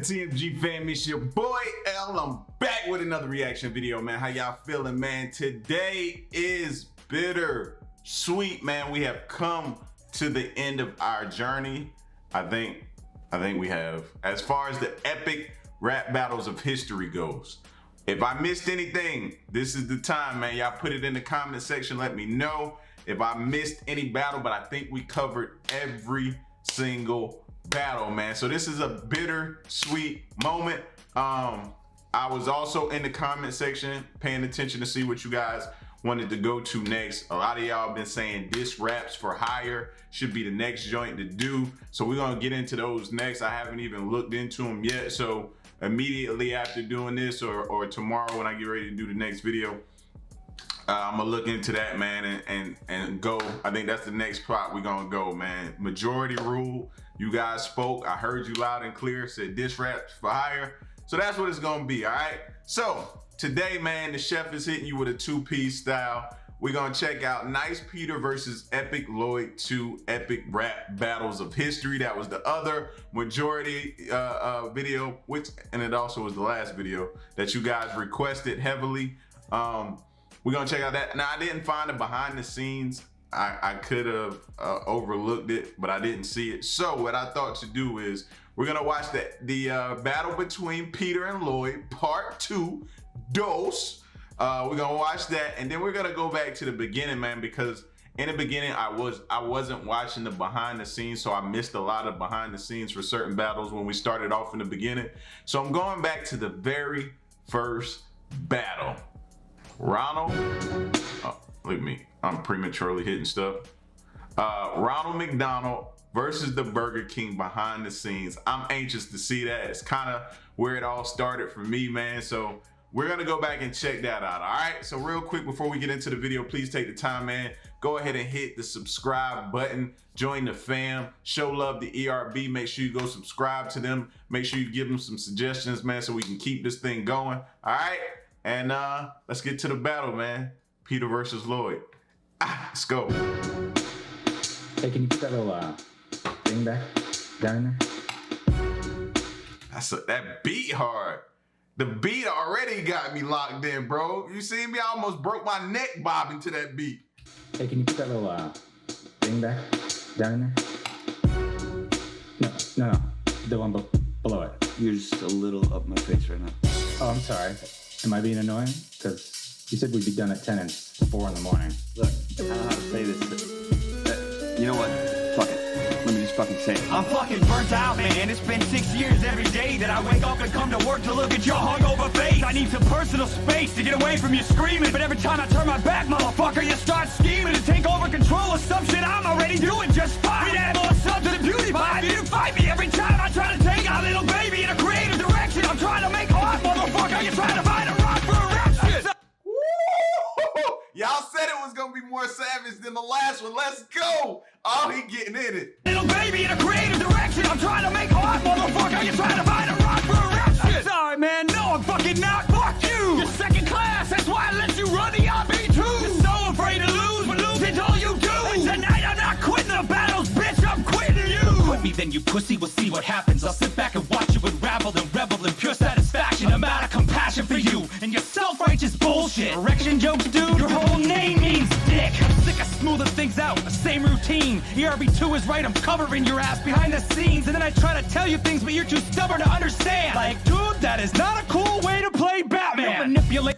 TMG Fam, it's your boy L. I'm back with another reaction video, man. How y'all feeling, man? Today is bittersweet, man. We have come to the end of our journey. I think we have, as far as the epic rap battles of history goes. If I missed anything, this is the time, man. Y'all put it in the comment section. Let me know if I missed any battle, but I think we covered every single battle, man. So this is a bittersweet moment. I was also in the comment section paying attention to see what you guys wanted to go to next. A lot of y'all been saying Diss Raps for Hire should be the next joint to do. So we're gonna get into those next. I haven't even looked into them yet. So immediately after doing this or tomorrow when I get ready to do the next video, I'm gonna look into that, man, and go. I think that's the next spot we're gonna go, man. Majority rule. You guys spoke. I heard you loud and clear. Said Diss Raps for Hire. So that's what it's gonna be, all right? So today, man, the chef is hitting you with a two-piece style. We're gonna check out Nice Peter versus epiclloyd 2 epic rap battles of history. That was the other majority video, and it also was the last video that you guys requested heavily. We're gonna check out that. Now, I didn't find it behind the scenes. I could have overlooked it, but I didn't see it. So what I thought to do is we're gonna watch the battle between Peter and Lloyd, part 2, Dose. We're gonna watch that, and then we're gonna go back to the beginning, man, because in the beginning I wasn't watching the behind the scenes, so I missed a lot of behind the scenes for certain battles when we started off in the beginning. So I'm going back to the very first battle. Ronald, oh, look at me, I'm prematurely hitting stuff. Ronald McDonald versus the Burger King behind the scenes. I'm anxious to see that. It's kind of where it all started for me, man. So we're gonna go back and check that out, all right? So real quick, before we get into the video, please take the time, man. Go ahead and hit the subscribe button. Join the fam. Show love to ERB. Make sure you go subscribe to them. Make sure you give them some suggestions, man, so we can keep this thing going, all right? And let's get to the battle, man. Peter versus Lloyd. Let's go. Hey, can you put that little thing back down in there? That beat hard. The beat already got me locked in, bro. You see me? I almost broke my neck bobbing to that beat. Hey, can you put that little thing back down in there? No. The one below it. You're just a little up my face right now. Oh, I'm sorry. Am I being annoying? Because you said we'd be done at 10 and it's 4 in the morning. Look, I don't know how to say this. You know what? Fuck it. Let me just fucking say it. I'm fucking burnt out, man. It's been 6 years every day that I wake up and come to work to look at your hungover face. I need some personal space to get away from you screaming, but every time I turn my back, motherfucker, you start scheming to take over control of some shit I'm already doing just fine. We'd add more subs to the beauty vibe. You fight me every time I try to take our little baby in a creative direction. I'm trying to make art, motherfucker. You're trying to find a rock for a rap shit. Y'all said it was gonna be more savage than the last one. Let's go. Oh, he getting in it. Little baby in a creative direction. I'm trying to make art, motherfucker. You're trying to find a rock for a rap shit. Sorry, man. No, I'm fucking not. Fuck you. You're second class. That's why I let you run the RB2. You're so afraid to lose, but losing's all you do. And tonight I'm not quitting the battles, bitch. I'm quitting you. Quit me, then you pussy. We'll see what happens. I'll sit back and watch you unravel and revel in pure satisfaction. I'm out of compassion for you and your self-righteous bullshit. Erection jokes, dude. Your whole name means dick. I'm sick of smoothing things out. The same routine. ERB2 is right. I'm covering your ass behind the scenes, and then I try to tell you things, but you're too stubborn to understand. Like, dude, that is not a cool way to play Batman. You manipulate.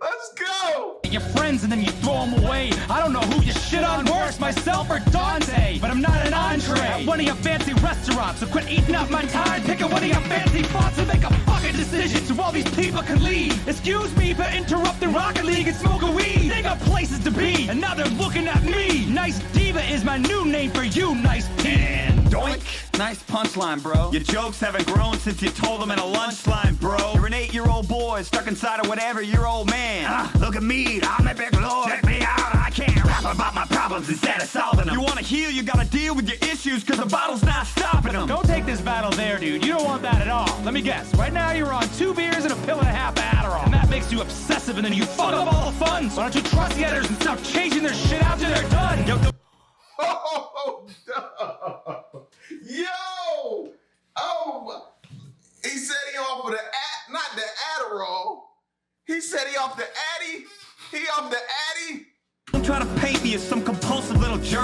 Let's go. Your friends and then you throw them away. I don't know who you shit on worse, myself or Dante, but I'm not an entree at one of your fancy restaurants, so quit eating up my time. Pick up one of your fancy fonts and make a fucking decision so all these people can leave. Excuse me for interrupting Rocket League and smoking weed. They got places to be, and now they're looking at me. Nice Diva is my new name for you, Nice Pan. Doink. Nice punchline, bro. Your jokes haven't grown since you told them in a lunchline, bro. You're an 8-year-old boy stuck inside of whatever your old man. Look at me, I'm epiclloyd. Check me out, I can't rap about my problems instead of solving them. You wanna heal, you gotta deal with your issues, cause the bottle's not stopping them. Don't take this battle there, dude. You don't want that at all. Let me guess. Right now you're on 2 beers and a pill and a half of Adderall. And that makes you obsessive and then you fuck up all the fun. So why don't you trust the editors and stop changing their shit after they're done? Yo!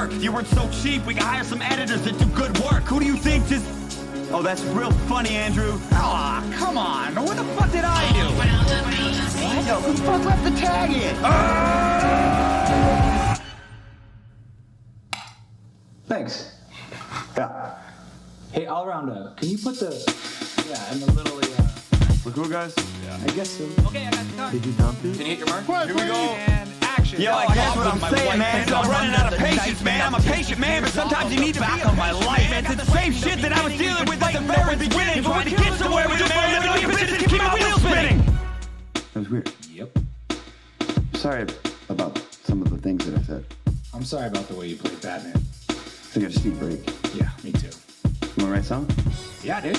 work. If you weren't so cheap, we could hire some editors that do good work. Who do you think just... Oh, that's real funny, Andrew. Aw, come on. What the fuck did I do? Yo, who the fuck left the tag in? Thanks. Yeah. Hey, all around, can you put the, in the little, Look cool, guys. I guess so. Okay, I got the time. Did you dump it? Can you hit your mark? Here we go. And action. Yo, I guess what I'm saying, man, is I'm running out of patience, man. I'm a patient man, but sometimes you need to back on my life, man. It's the same shit that I was dealing with at the very beginning, trying to get somewhere with it, man. Living like a bitch to keep my wheels spinning. That was weird. Yep. Sorry about some of the things that I said. I'm sorry about the way you played Batman. I think I just need a break. Yeah, me too. You wanna write a song? Yeah, dude.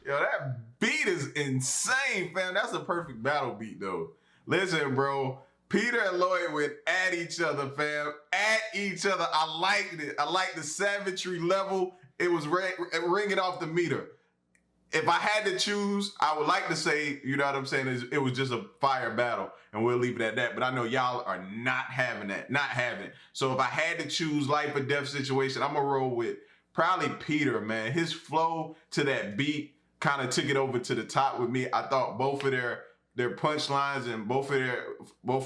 Yo, that beat is insane, fam. That's a perfect battle beat, though. Listen, bro. Peter and Lloyd went at each other, fam. At each other. I liked it. I liked the savagery level. It was ringing off the meter. If I had to choose, I would like to say, you know what I'm saying, it was just a fire battle, and we'll leave it at that. But I know y'all are not having that, not having it. So if I had to choose life or death situation, I'm going to roll with probably Peter, man. His flow to that beat kind of took it over to the top with me. I thought both of their punchlines and both of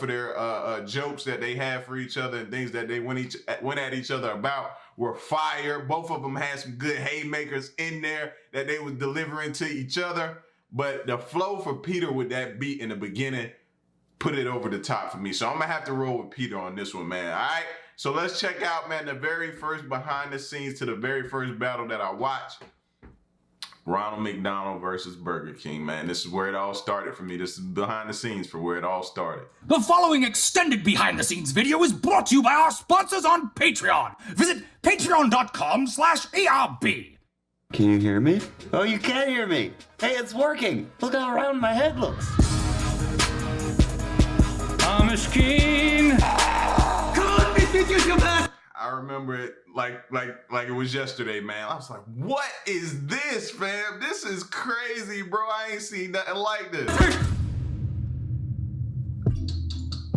their jokes that they had for each other and things that they went at each other about were fire. Both of them had some good haymakers in there that they was delivering to each other. But the flow for Peter with that beat in the beginning put it over the top for me. So I'm gonna have to roll with Peter on this one, man. All right. So let's check out, man, the very first behind the scenes to the very first battle that I watched. Ronald McDonald versus Burger King, man. This is where it all started for me. This is behind the scenes for where it all started. The following extended behind-the-scenes video is brought to you by our sponsors on Patreon. Visit patreon.com/ARB. Can you hear me? Oh, you can hear me. Hey, it's working. Look how round my head looks. Thomas Keen. I remember it like it was yesterday, man. I was like, what is this, fam? This is crazy, bro. I ain't seen nothing like this.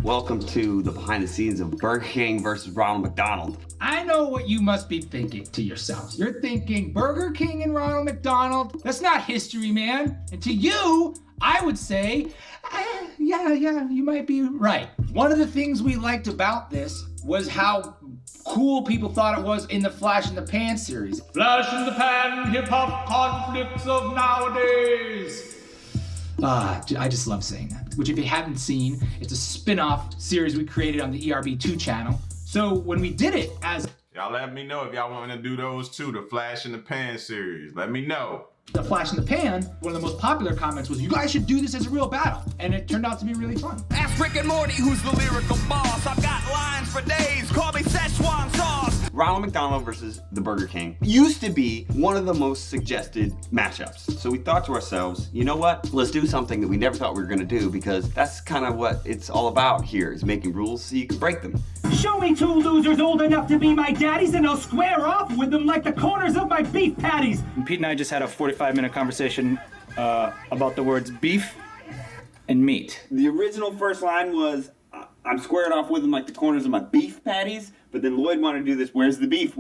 Welcome to the behind the scenes of Burger King versus Ronald McDonald. I know what you must be thinking to yourselves. You're thinking Burger King and Ronald McDonald? That's not history, man. And to you, I would say, yeah, you might be right. One of the things we liked about this was how cool people thought it was in the Flash in the Pan series. Flash in the Pan, hip-hop conflicts of nowadays. I just love saying that. Which if you haven't seen, it's a spin-off series we created on the ERB2 channel. So when we did it as... Y'all let me know if y'all want to do those too, the Flash in the Pan series. Let me know. The Flash in the Pan, one of the most popular comments was, you guys should do this as a real battle. And it turned out to be really fun. Ask Rick and Morty who's the lyrical boss. I've got lines for days. Call me Szechuan sauce. Ronald McDonald versus the Burger King used to be one of the most suggested matchups. So we thought to ourselves, you know what? Let's do something that we never thought we were gonna do, because that's kind of what it's all about here, is making rules so you can break them. Show me two losers old enough to be my daddies and I'll square off with them like the corners of my beef patties. Pete and I just had a 45-minute conversation about the words beef and meat. The original first line was, I'm squared off with them like the corners of my beef patties, but then Lloyd wanted to do this where's the beef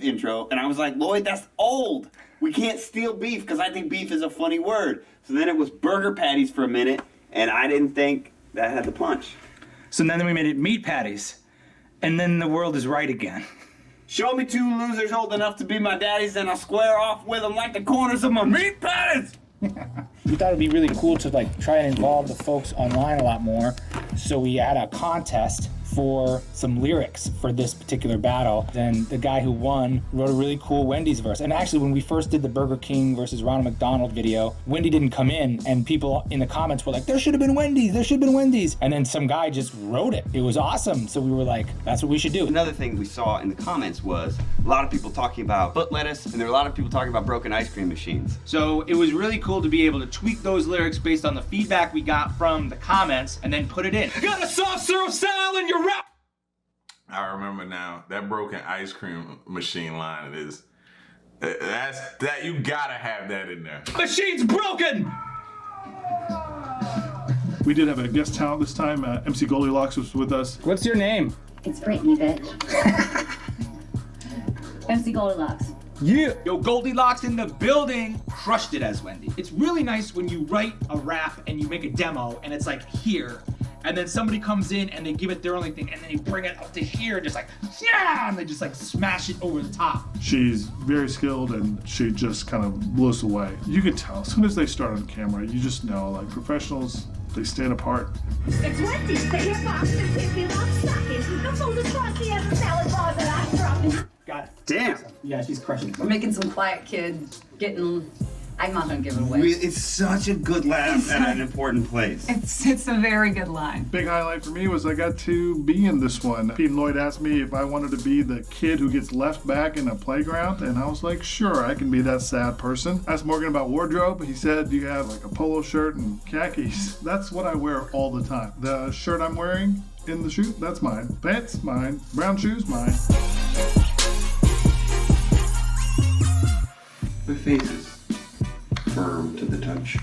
intro, and I was like, Lloyd, that's old. We can't steal beef, because I think beef is a funny word. So then it was burger patties for a minute, and I didn't think that had the punch. So then we made it meat patties, and then the world is right again. Show me two losers old enough to be my daddies, and I'll square off with them like the corners of my meat patties. We thought it'd be really cool to try and involve the folks online a lot more. So we had a contest for some lyrics for this particular battle. Then the guy who won wrote a really cool Wendy's verse. And actually, when we first did the Burger King versus Ronald McDonald video, Wendy didn't come in, and people in the comments were like, there should have been Wendy's, there should have been Wendy's. And then some guy just wrote it. It was awesome. So we were like, that's what we should do. Another thing we saw in the comments was a lot of people talking about foot lettuce, and there were a lot of people talking about broken ice cream machines. So it was really cool to be able to tweak those lyrics based on the feedback we got from the comments and then put it in. Got a soft serve style in your rap. I remember now that broken ice cream machine line is that you gotta have that in there. Machine's broken. We did have a guest talent this time. MC Goldilocks was with us. What's your name? It's Brittany, bitch. MC Goldilocks. Yeah. Yo, Goldilocks in the building, crushed it as Wendy. It's really nice when you write a rap and you make a demo and it's like here, and then somebody comes in and they give it their only thing and then they bring it up to here and just like, yeah, and they just like smash it over the top. She's very skilled and she just kind of blew us away. You could tell as soon as they start on camera, you just know like professionals, they stand apart. It's Wendy, the hip-hop and pick-me-up stocking. The folded frosty and the salad bars that I'm dropping. Got it. Damn. Yeah, she's crushing it. We're making some quiet kid getting... I'm not gonna give it away. It's such a good laugh at an important place. It's a very good line. Big highlight for me was I got to be in this one. Pete and Lloyd asked me if I wanted to be the kid who gets left back in a playground, and I was like, sure, I can be that sad person. I asked Morgan about wardrobe. He said, do you have like a polo shirt and khakis? That's what I wear all the time. The shirt I'm wearing in the shoot, that's mine. Pants, mine. Brown shoes, mine. My face is firm to the touch.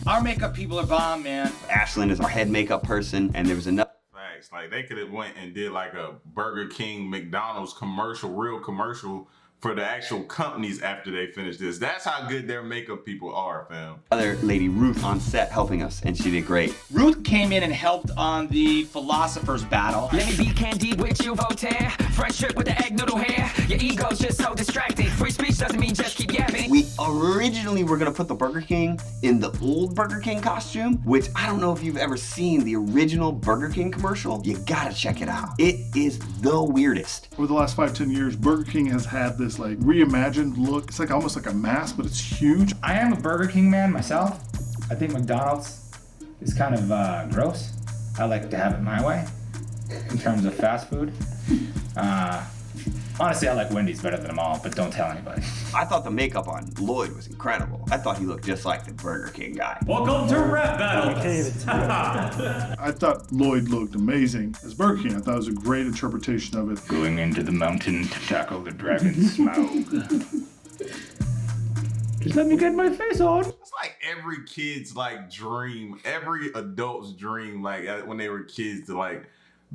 Our makeup people are bomb, man. Ashlyn is our head makeup person, and there was enough. Facts. Like they could have went and did like a Burger King, McDonald's commercial, real commercial for the actual companies after they finish this. That's how good their makeup people are, fam. Other lady, Ruth, on set helping us, and she did great. Ruth came in and helped on the philosophers battle. Let me be candid with you, Voltaire. Fresh shirt with the egg noodle hair. Your ego's just so distracting. Free speech doesn't mean just keep yapping. We originally were gonna put the Burger King in the old Burger King costume, which I don't know if you've ever seen the original Burger King commercial. You gotta check it out. It is the weirdest. Over the last 5-10 years, Burger King has had this like reimagined look. It's like almost like a mask, but it's huge. I am a Burger King man myself. I think McDonald's is kind of gross. I like to have it my way in terms of fast food. Honestly, I like Wendy's better than them all, but don't tell anybody. I thought the makeup on Lloyd was incredible. I thought he looked just like the Burger King guy. Welcome to Rap Battle. I thought Lloyd looked amazing as Burger King. I thought it was a great interpretation of it. Going into the mountain to tackle the dragon smoke. Just let me get my face on. It's like every kid's like dream, every adult's dream, like when they were kids, to like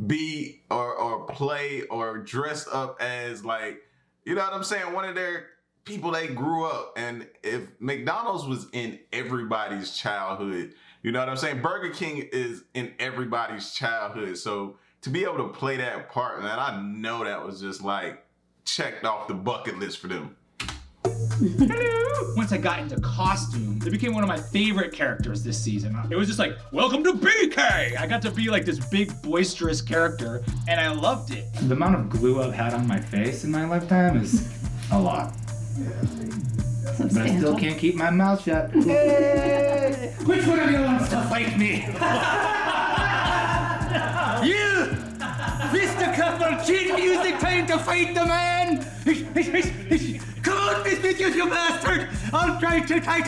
be or play or dress up as like, you know what I'm saying, one of their people they grew up. And if McDonald's was in everybody's childhood, you know what I'm saying, Burger King is in everybody's childhood. So to be able to play that part, man, I know that was just like checked off the bucket list for them. Hello. Once I got into costume, they became one of my favorite characters this season. It was just like, welcome to BK! I got to be like this big, boisterous character, and I loved it. The amount of glue I've had on my face in my lifetime is a lot. But I still can't keep my mouth shut. Hey! Which one of you wants to fight me? You! Mr. Couple, chin music, time to fight the man! Come on, Miss you bastard! I'll try to tie.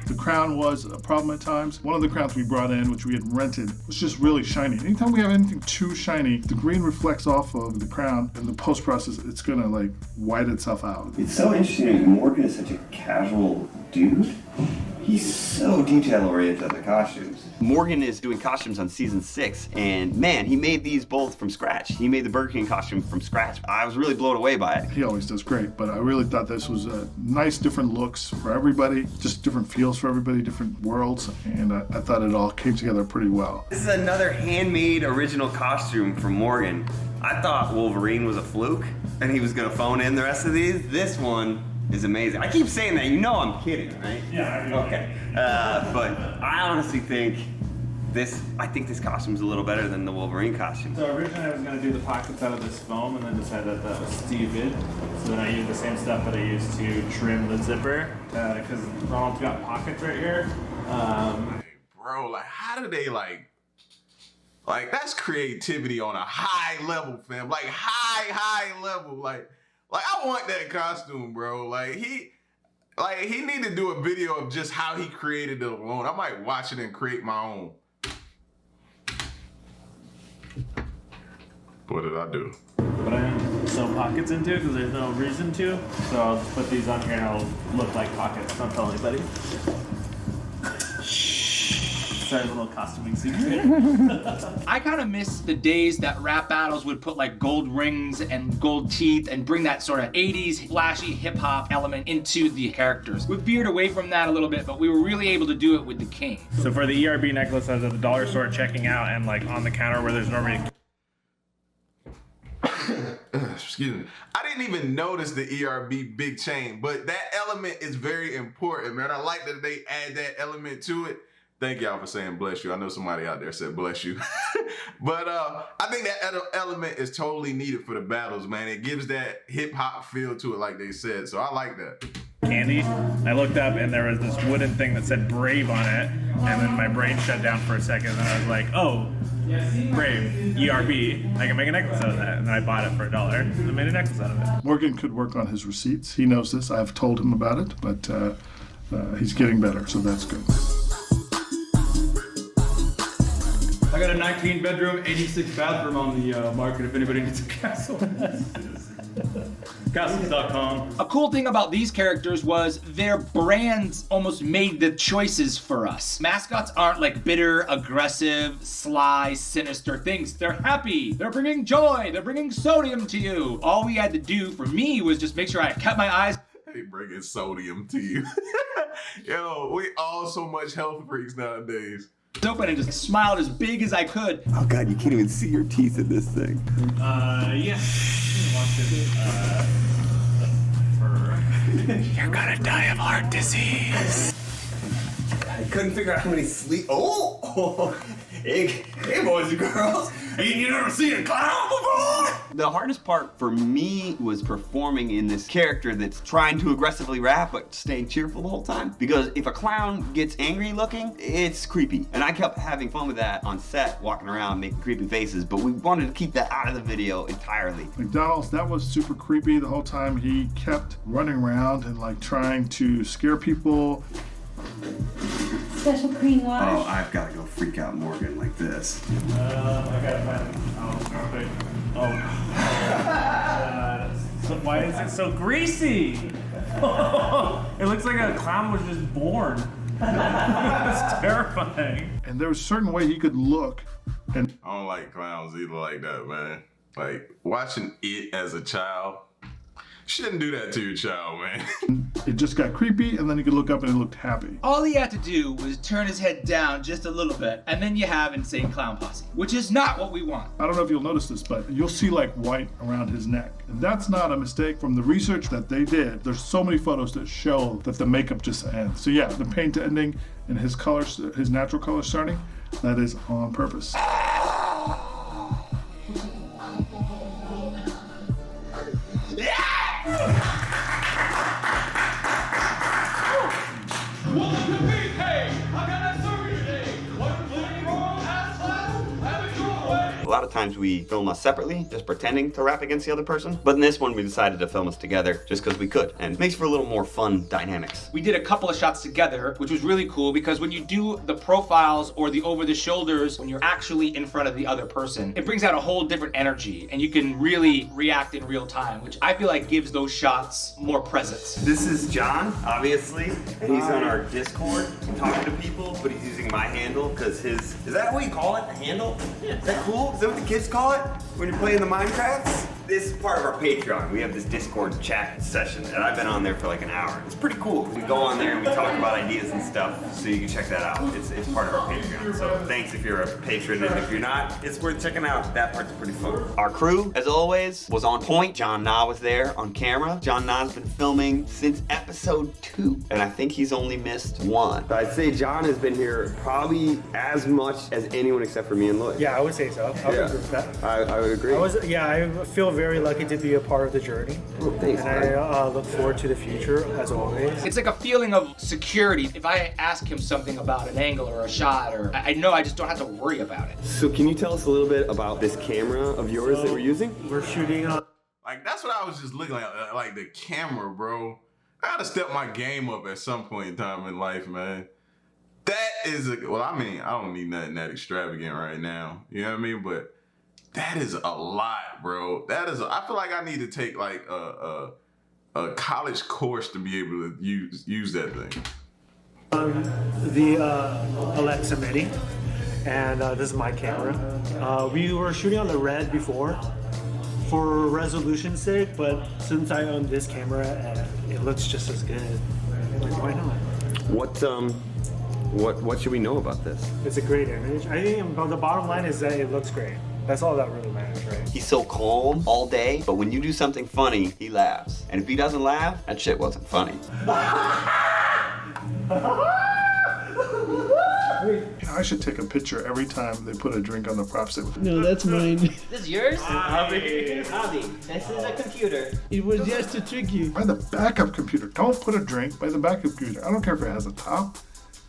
The crown was a problem at times. One of the crowns we brought in, which we had rented, was just really shiny. Anytime we have anything too shiny, the green reflects off of the crown, and the post process, it's gonna like white itself out. It's so interesting. Morgan is such a casual dude. He's so detail-oriented on the costumes. Morgan is doing costumes on season 6, and man, he made these both from scratch. He made the Burger King costume from scratch. I was really blown away by it. He always does great, but I really thought this was nice, different looks for everybody, just different feels for everybody, different worlds, and I thought it all came together pretty well. This is another handmade original costume from Morgan. I thought Wolverine was a fluke, and he was gonna phone in the rest of these. This one is amazing. I keep saying that, you know I'm kidding, right? Yeah, I do. Okay. But I honestly think this costume's a little better than the Wolverine costume. So originally I was going to do the pockets out of this foam and then decided that was stupid. So then I used the same stuff that I used to trim the zipper because Ronald's got pockets right here. Bro, like how do they like that's creativity on a high level, fam. Like high level. Like I want that costume, bro. Like Like, he need to do a video of just how he created it alone. I might watch it and create my own. What did I do? But I didn't sew pockets into it because there's no reason to. So I'll just put these on here and I'll look like pockets. Don't tell anybody. Sorry, a little costuming secret. I kind of miss the days that rap battles would put like gold rings and gold teeth and bring that sort of 80s flashy hip hop element into the characters. We veered away from that a little bit, but we were really able to do it with the king. So for the ERB necklace, I was at the dollar store checking out and like on the counter where there's normally excuse me. I didn't even notice the ERB big chain, but that element is very important, man. I like that they add that element to it. Thank y'all for saying bless you. I know somebody out there said bless you. But I think that element is totally needed for the battles, man. It gives that hip hop feel to it, like they said. So I like that. candy. I looked up and there was this wooden thing that said Brave on it, and then my brain shut down for a second, and I was like, oh, Brave, ERB, I can make a necklace out of that. And then I bought it for $1 and I made a necklace out of it. Morgan could work on his receipts. He knows this. I've told him about it, but he's getting better, so that's good. I got a 19-bedroom, 86-bathroom on the market if anybody needs a castle. Castles.com. A cool thing about these characters was their brands almost made the choices for us. Mascots aren't like bitter, aggressive, sly, sinister things. They're happy. They're bringing joy. They're bringing sodium to you. All we had to do for me was just make sure I kept my eyes. They bringing sodium to you. Yo, we all so much health freaks nowadays. Open and just smiled as big as I could. Oh God, you can't even see your teeth in this thing. Yeah. Watch it. You're gonna die of heart disease. I couldn't figure out how many sleep. Oh, hey, boys and girls. You never seen a clown before? The hardest part for me was performing in this character that's trying to aggressively rap but staying cheerful the whole time. Because if a clown gets angry looking, it's creepy. And I kept having fun with that on set, walking around making creepy faces, but we wanted to keep that out of the video entirely. McDonald's, that was super creepy the whole time. He kept running around and like trying to scare people. Special cream wash. Oh, I've got to go freak out Morgan like this. I gotta find it. So why is it so greasy? It looks like a clown was just born. It's terrifying. And there was a certain way he could look. And I don't like clowns either like that, man. Like, watching it as a child, shouldn't do that to your child, man. It just got creepy, and then he could look up and it looked happy. All he had to do was turn his head down just a little bit, and then you have Insane Clown Posse, which is not what we want. I don't know if you'll notice this, but you'll see like white around his neck. And that's not a mistake. From the research that they did, there's so many photos that show that the makeup just ends. So yeah, the paint ending and his colors, his natural color starting, that is on purpose. A lot of times we film us separately, just pretending to rap against the other person. But in this one, we decided to film us together just because we could. And it makes for a little more fun dynamics. We did a couple of shots together, which was really cool because when you do the profiles or the over the shoulders, when you're actually in front of the other person, it brings out a whole different energy and you can really react in real time, which I feel like gives those shots more presence. This is John, obviously, and he's on our Discord talking to people, but he's using my handle because is that what you call it, the handle? Yeah. Is that cool? Is that what the kids call it when you're playing the Minecrafts? This is part of our Patreon. We have this Discord chat session, and I've been on there for like an hour. It's pretty cool. We go on there and we talk about ideas and stuff, so you can check that out. It's part of our Patreon. So thanks if you're a patron, and if you're not, it's worth checking out. That part's pretty fun. Our crew, as always, was on point. John Na was there on camera. John Na's been filming since episode 2, and I think he's only missed 1. I'd say John has been here probably as much as anyone except for me and Lloyd. Yeah, I would say so. I would agree with that. I would agree. I feel very lucky to be a part of the journey. Oh, thanks, and I look forward to the future, as always. It's like a feeling of security. If I ask him something about an angle or a shot, or I know I just don't have to worry about it. So can you tell us a little bit about this camera of yours that we're using? We're shooting on... Like, that's what I was just looking at, like the camera, bro. I gotta step my game up at some point in time in life, man. That is well, I mean, I don't need nothing that extravagant right now. You know what I mean? But that is a lot, bro. I feel like I need to take like a college course to be able to use that thing. The Alexa Mini, and this is my camera. We were shooting on the Red before for resolution's sake, but since I own this camera and it looks just as good, like, why not? What should we know about this? It's a great image. I think the bottom line is that it looks great. That's all that really matters, right? He's so calm all day, but when you do something funny, he laughs. And if he doesn't laugh, that shit wasn't funny. I should take a picture every time they put a drink on the prop table. No, that's mine. This is yours? Hobby. This is a computer. It was just to trick you. By the backup computer. Don't put a drink by the backup computer. I don't care if it has a top.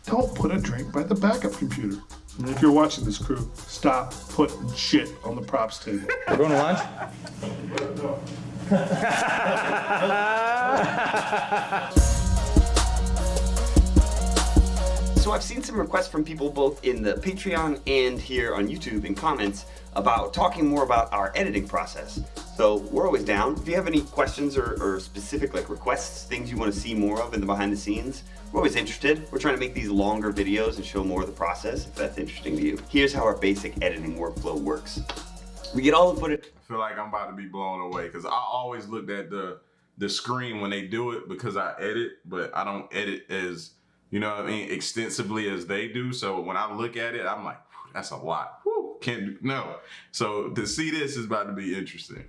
Don't put a drink by the backup computer. And if you're watching this, crew, stop putting shit on the props table. We're going to lunch? So I've seen some requests from people both in the Patreon and here on YouTube in comments about talking more about our editing process. So we're always down. If you have any questions or specific like requests, things you want to see more of in the behind the scenes, we're always interested. We're trying to make these longer videos and show more of the process if that's interesting to you. Here's how our basic editing workflow works. We get all the footage. I feel like I'm about to be blown away because I always looked at the screen when they do it because I edit, but I don't edit as, you know what I mean, extensively as they do. So when I look at it, I'm like, that's a lot. Whew, can't do, no. So to see this is about to be interesting.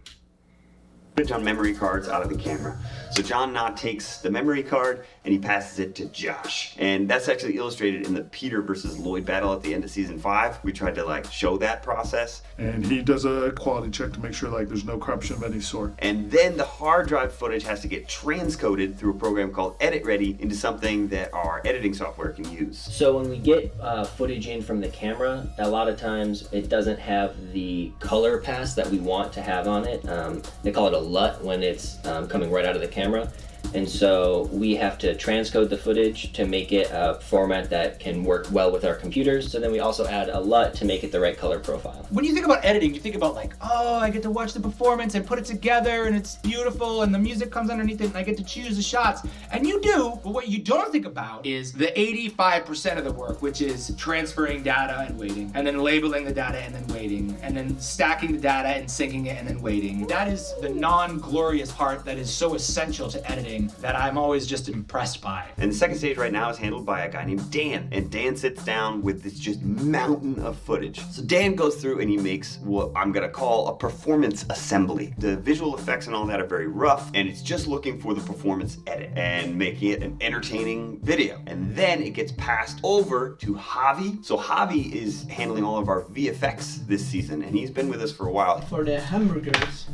On memory cards out of the camera. So John now takes the memory card and he passes it to Josh. And that's actually illustrated in the Peter versus Lloyd battle at the end of season 5. We tried to like show that process. And he does a quality check to make sure like there's no corruption of any sort. And then the hard drive footage has to get transcoded through a program called Edit Ready into something that our editing software can use. So when we get footage in from the camera, a lot of times it doesn't have the color pass that we want to have on it. They call it a LUT when it's coming right out of the camera. And so we have to transcode the footage to make it a format that can work well with our computers. So then we also add a LUT to make it the right color profile. When you think about editing, you think about like, oh, I get to watch the performance and put it together and it's beautiful and the music comes underneath it and I get to choose the shots. And you do, but what you don't think about is the 85% of the work, which is transferring data and waiting, and then labeling the data and then waiting, and then stacking the data and syncing it and then waiting. That is the non-glorious part that is so essential to editing that I'm always just impressed by. And the second stage right now is handled by a guy named Dan. And Dan sits down with this just mountain of footage. So Dan goes through and he makes what I'm gonna call a performance assembly. The visual effects and all that are very rough, and it's just looking for the performance edit and making it an entertaining video. And then it gets passed over to Javi. So Javi is handling all of our VFX this season, and he's been with us for a while. For the hamburgers,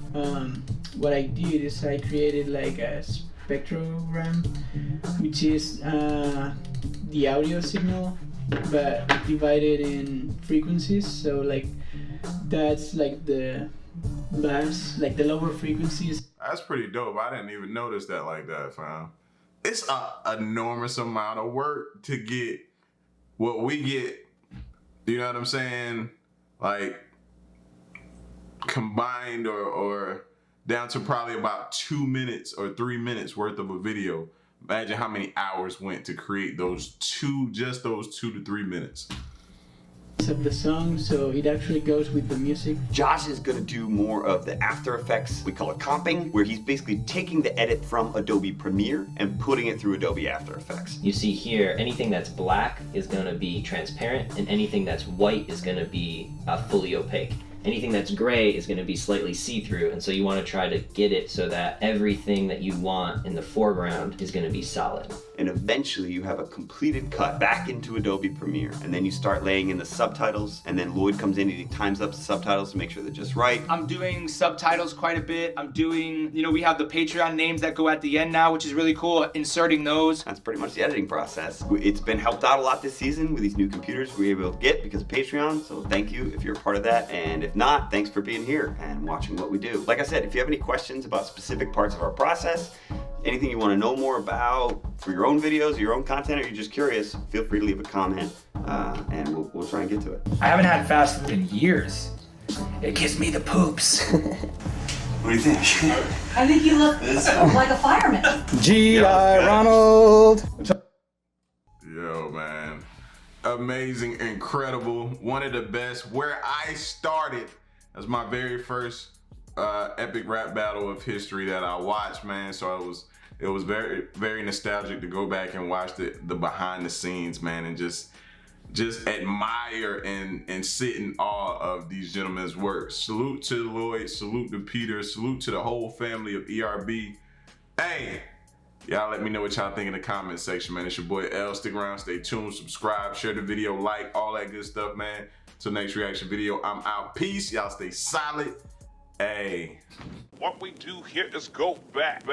what I did is I created like a spectrogram, which is the audio signal, but divided in frequencies. So like that's like the bass, like the lower frequencies. That's pretty dope. I didn't even notice that like that, fam. It's an enormous amount of work to get what we get, you know what I'm saying? Like combined or down to probably about 2 minutes or 3 minutes worth of a video. Imagine how many hours went to create those just those 2 to 3 minutes. Of the song, so it actually goes with the music. Josh is gonna do more of the After Effects, we call it comping, where he's basically taking the edit from Adobe Premiere and putting it through Adobe After Effects. You see here, anything that's black is gonna be transparent, and anything that's white is gonna be fully opaque. Anything that's gray is gonna be slightly see-through, and so you wanna try to get it so that everything that you want in the foreground is gonna be solid. And eventually you have a completed cut back into Adobe Premiere, and then you start laying in the subtitles, and then Lloyd comes in and he times up the subtitles to make sure they're just right. I'm doing subtitles quite a bit. I'm doing, you know, we have the Patreon names that go at the end now, which is really cool, inserting those. That's pretty much the editing process. It's been helped out a lot this season with these new computers we were able to get because of Patreon, so thank you if you're a part of that, and if not, thanks for being here and watching what we do. Like I said, if you have any questions about specific parts of our process, anything you want to know more about for your own videos, your own content, or you're just curious, feel free to leave a comment and we'll try and get to it. I haven't had fast food in years. It gives me the poops. What do you think? I think you look like a fireman. G.I. Ronald. Yo, man. Amazing, incredible, one of the best. Where I started as my very first epic rap battle of history that I watched, man. So it was very, very nostalgic to go back and watch the behind the scenes, man, and just admire and sit in awe of these gentlemen's work. Salute to Lloyd, salute to Peter, salute to the whole family of ERB. Hey, y'all let me know what y'all think in the comment section, man. It's your boy L. Stick around, stay tuned, subscribe, share the video, like, all that good stuff, man. Till next reaction video, I'm out. Peace. Y'all stay solid. Hey. What we do here is go back.